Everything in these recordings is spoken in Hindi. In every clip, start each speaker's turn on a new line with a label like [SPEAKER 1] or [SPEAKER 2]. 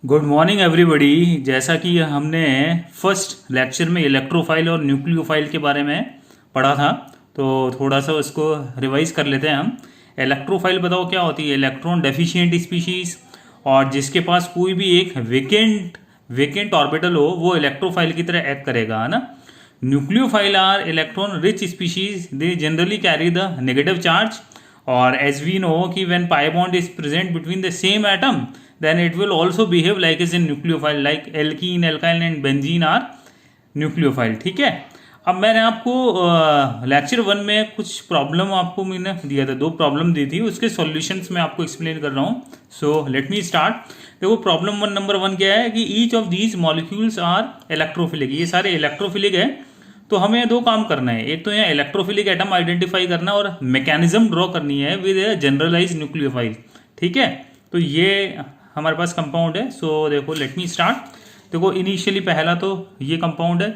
[SPEAKER 1] Good morning everybody. जैसा कि हमने फर्स्ट लेक्चर में इलेक्ट्रोफाइल और न्यूक्लियोफाइल के बारे में पढ़ा था, तो थोड़ा सा उसको रिवाइज कर लेते हैं हम। इलेक्ट्रोफाइल बताओ क्या होती है? इलेक्ट्रॉन डेफिशिएंट स्पीशीज, और जिसके पास कोई भी एक वेकेंट ऑर्बिटल हो वो इलेक्ट्रोफाइल की तरह एक्ट करेगा, है ना। Nucleophile are electron rich species, they generally carry the negative charge, और एज वी नो कि when pi bond is present between the same atom then it will also behave like is in nucleophile, like alkene, alkyl and benzene are nucleophile। ठीक है। अब मैंने आपको लेक्चर 1 में कुछ प्रॉब्लम आपको मैंने दिया था, 2 प्रॉब्लम दी थी, उसके सॉल्यूशंस मैं आपको एक्सप्लेन कर रहा हूँ। So let me start. देखो प्रॉब्लम नंबर 1 क्या है कि each of these molecules are electrophilic. ये सारे इलेक्ट्रोफिलिक है, तो हमें 2 काम करना है। एक तो यहाँ इलेक्ट्रोफिलिक एटम आइडेंटिफाई करना और मैकेनिज्म ड्रॉ करनी है विद जनरलाइज न्यूक्लियोफाइल। ठीक है, तो ये हमारे पास कंपाउंड है। सो देखो लेट मी स्टार्ट। देखो इनिशियली पहला तो ये कंपाउंड है।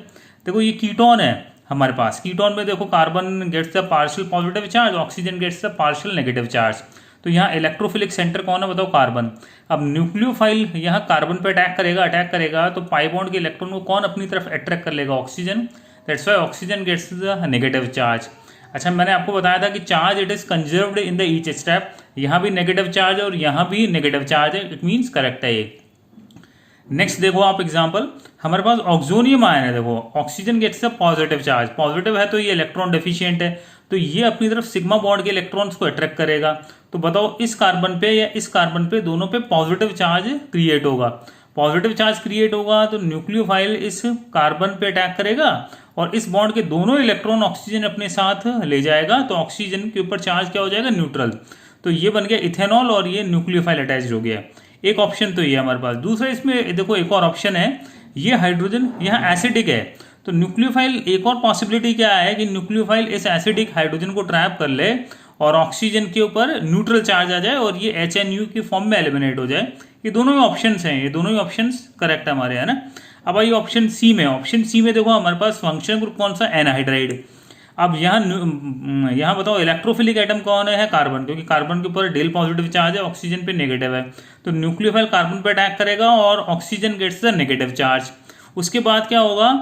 [SPEAKER 1] देखो ये कीटोन है हमारे पास। कीटोन में देखो carbon gets the partial positive charge, oxygen gets the partial negative charge. तो यहाँ इलेक्ट्रोफिलिक सेंटर कौन है बताओ? कार्बन। अब न्यूक्लियोफाइल यहाँ कार्बन पे अटैक करेगा तो पाई बॉन्ड के इलेक्ट्रॉन को कौन अपनी तरफ अट्रैक्ट कर लेगा? Oxygen. That's why oxygen gets the negative charge. अच्छा, मैंने आपको बताया था कि charge it is conserved in the each step. यहाँ भी नेगेटिव चार्ज और यहाँ भी नेगेटिव चार्ज है, इट मीन्स करेक्ट है ये। नेक्स्ट देखो आप एग्जांपल, हमारे पास ऑक्सोनियम आयन है। देखो oxygen gets the positive charge, positive है तो ये इलेक्ट्रॉन डेफिशिएंट है, तो ये अपनी तरफ सिग्मा बॉन्ड के इलेक्ट्रॉन्स को अट्रैक्ट करेगा। तो बताओ इस कार्बन पे या इस कार्बन पे दोनों पे पॉजिटिव चार्ज क्रिएट होगा। पॉजिटिव चार्ज क्रिएट होगा तो न्यूक्लियोफाइल इस कार्बन पे अटैक करेगा और इस बॉन्ड के दोनों इलेक्ट्रॉन ऑक्सीजन अपने साथ ले जाएगा, तो ऑक्सीजन के ऊपर चार्ज क्या हो जाएगा? न्यूट्रल। तो ये बन गया इथेनॉल और ये न्यूक्लियोफाइल अटैच हो गया। एक ऑप्शन तो ये हमारे पास। दूसरा इसमें देखो एक और ऑप्शन है, ये हाइड्रोजन यहाँ एसिडिक है, तो न्यूक्लियोफाइल एक और पॉसिबिलिटी क्या है कि न्यूक्लियोफाइल इस एसिडिक हाइड्रोजन को ट्रैप कर ले और ऑक्सीजन के ऊपर न्यूट्रल चार्ज आ जाए और ये HNU की फॉर्म में एलिमिनेट हो जाए। ये दोनों ही ऑप्शंस हैं, ये दोनों ही ऑप्शंस करेक्ट है हमारे, है ना। अब आइए ऑप्शन सी में। ऑप्शन सी में देखो हमारे पास फंक्शनल ग्रुप कौन सा? एनहाइड्राइड। अब यहाँ बताओ इलेक्ट्रोफिलिक एटम कौन है? कार्बन, क्योंकि कार्बन के ऊपर डेल पॉजिटिव चार्ज है, ऑक्सीजन पे नेगेटिव है, तो न्यूक्लियोफाइल कार्बन पे अटैक करेगा और oxygen gets the negative charge. उसके बाद क्या होगा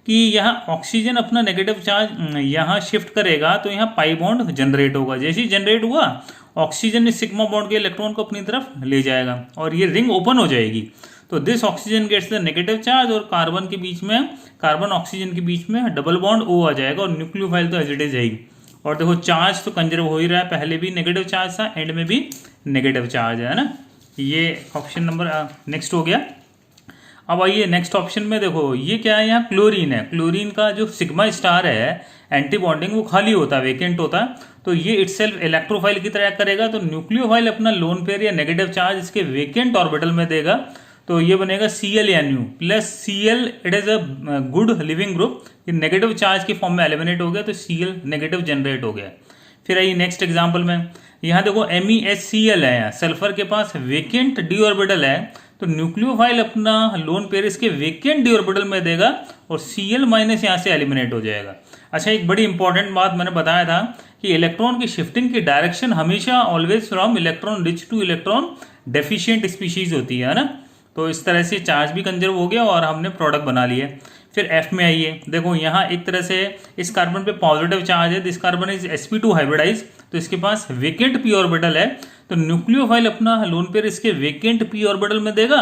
[SPEAKER 1] कि यहाँ ऑक्सीजन अपना नेगेटिव चार्ज यहाँ शिफ्ट करेगा तो यहाँ पाई बॉन्ड जनरेट होगा। जैसे ही जनरेट हुआ ऑक्सीजन इस सिग्मा बॉन्ड के इलेक्ट्रॉन को अपनी तरफ ले जाएगा और ये रिंग ओपन हो जाएगी। तो this oxygen gets the negative charge और कार्बन के बीच में, कार्बन ऑक्सीजन के बीच में डबल बॉन्ड O आ जाएगा और न्यूक्लियोफाइल तो एज इट इज जाएगी। और देखो चार्ज तो कंजर्व हो ही रहा है, पहले भी नेगेटिव चार्ज था, एंड में भी नेगेटिव चार्ज है ना। ये ऑप्शन नंबर नेक्स्ट हो गया। अब आइए नेक्स्ट ऑप्शन में। देखो ये क्या है? यहाँ क्लोरीन है। क्लोरीन का जो सिग्मा स्टार है एंटी बॉन्डिंग वो खाली होता है, वेकेंट होता है, तो ये इटसेल्फ इलेक्ट्रोफाइल की तरह करेगा। तो न्यूक्लियोफाइल अपना लोन पेयर या नेगेटिव चार्ज इसके वेकेंट ऑर्बिटल में देगा, तो ये बनेगा Cl plus Cl। It is a good leaving group, ये नेगेटिव चार्ज की फॉर्म में एलिमिनेट हो गया, तो Cl नेगेटिव जनरेट हो गया। फिर आइए नेक्स्ट एग्जांपल में। यहाँ देखो MEHCl है, सल्फर के पास वेकेंट डी ऑर्बिटल है, तो न्यूक्लियोफाइल अपना लोन पेयर इसके वेकेंट डी ऑर्बिटल में देगा और Cl माइनस यहाँ से एलिमिनेट हो जाएगा। अच्छा, एक बड़ी इंपॉर्टेंट बात मैंने बताया था कि इलेक्ट्रॉन की शिफ्टिंग की डायरेक्शन हमेशा always from electron reach two electron deficient species होती है ना। तो इस तरह से चार्ज भी कंजर्व हो गया और हमने प्रोडक्ट बना लिया। फिर F में आइए। देखो यहाँ एक तरह से इस कार्बन पे पॉजिटिव चार्ज है, this carbon is sp2 hybridize, तो इसके पास वेकेंट p ऑर्बिटल है, तो न्यूक्लियोफाइल अपना लोन पेयर इसके वेकेंट p ऑर्बिटल में देगा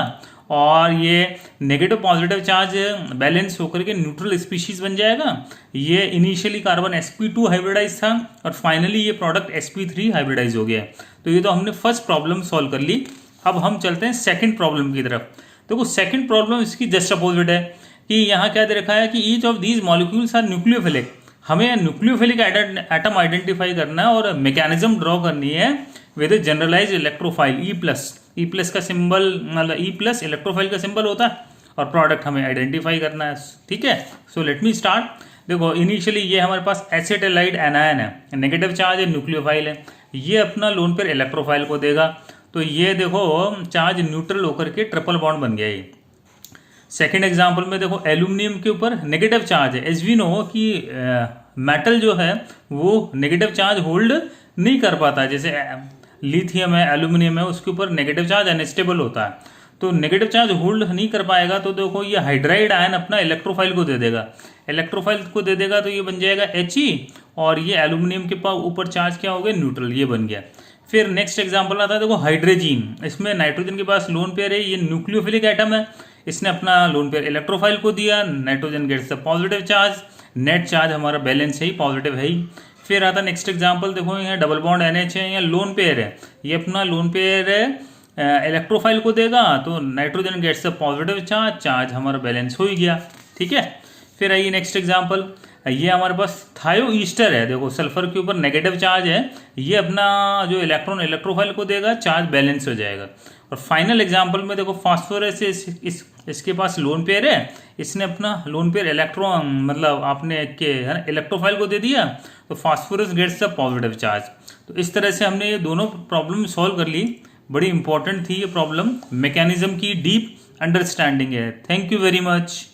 [SPEAKER 1] और ये नेगेटिव पॉजिटिव चार्ज बैलेंस होकर के न्यूट्रल स्पीशीज बन जाएगा। ये इनिशियली कार्बन sp2 हाइब्रिडाइज था और फाइनली ये प्रोडक्ट sp3 हाइब्रिडाइज हो गया। तो ये तो हमने फर्स्ट प्रॉब्लम सॉल्व कर ली। अब हम चलते हैं सेकंड प्रॉब्लम की तरफ। देखो सेकंड प्रॉब्लम इसकी जस्ट अपोजिट है कि यहाँ क्या दे रखा है कि each of these molecules are nucleophilic. हमें न्यूक्लियोफिलिक एटम आइडेंटिफाई करना है और मैकेनिज्म ड्रॉ करनी है with generalize electrophile E plus का सिंबल, मतलब E+ इलेक्ट्रोफाइल का सिंबल होता है और प्रोडक्ट हमें आइडेंटिफाई करना है। ठीक है, सो लेट मी स्टार्ट। देखो इनिशियली ये हमारे पास एसिटाइलाइड एनायन है, नेगेटिव चार्ज है, न्यूक्लियोफाइल है, ये अपना लोन पेयर इलेक्ट्रोफाइल को देगा, तो ये देखो चार्ज न्यूट्रल होकर के ट्रिपल बॉन्ड बन गया ये। सेकंड एग्जांपल में देखो एल्यूमिनियम के ऊपर नेगेटिव चार्ज है। एज वी नो कि मेटल जो है वो नेगेटिव चार्ज होल्ड नहीं कर पाता, जैसे लिथियम है, एल्यूमिनियम है, उसके ऊपर नेगेटिव चार्ज अनस्टेबल होता है। तो नेगेटिव चार्ज होल्ड नहीं कर पाएगा, तो देखो ये हाइड्राइड आयन अपना इलेक्ट्रोफाइल को दे देगा, इलेक्ट्रोफाइल को दे देगा, तो ये बन जाएगा He, और ये एल्यूमिनियम के पास ऊपर चार्ज क्या हो गया, न्यूट्रल, ये बन गया। फिर नेक्स्ट एग्जांपल आता है, देखो हाइड्रोजन, इसमें नाइट्रोजन के पास लोन पेयर है, ये न्यूक्लियोफिलिक एटम है, इसने अपना लोन पेयर इलेक्ट्रोफाइल को दिया, nitrogen gets the positive charge, net charge हमारा बैलेंस है ही, पॉजिटिव है ही। फिर आता नेक्स्ट एग्जांपल, देखो यहाँ डबल बॉन्ड NH है, यहाँ लोन पेयर है, ये अपना लोन पेयर है इलेक्ट्रोफाइल को देगा, तो nitrogen gets the positive charge, charge हमारा बैलेंस हो ही गया, ठीक है। फिर आइए नेक्स्ट एग्जांपल, ये हमारे पास थायो ईस्टर है, देखो सल्फर के ऊपर नेगेटिव चार्ज है, ये अपना जो इलेक्ट्रॉन इलेक्ट्रोफाइल को देगा, चार्ज बैलेंस हो जाएगा। और फाइनल एग्जांपल में देखो फास्फोरस इसके पास लोन पेयर है, इसने अपना लोन पेयर इलेक्ट्रॉन मतलब आपने के इलेक्ट्रोफाइल को दे दिया, तो phosphorus gets the positive charge. तो इस तरह से हमने ये दोनों प्रॉब्लम सॉल्व कर ली, बड़ी इंपॉर्टेंट थी ये प्रॉब्लम, मैकेनिज्म की डीप अंडरस्टैंडिंग है। Thank you very much.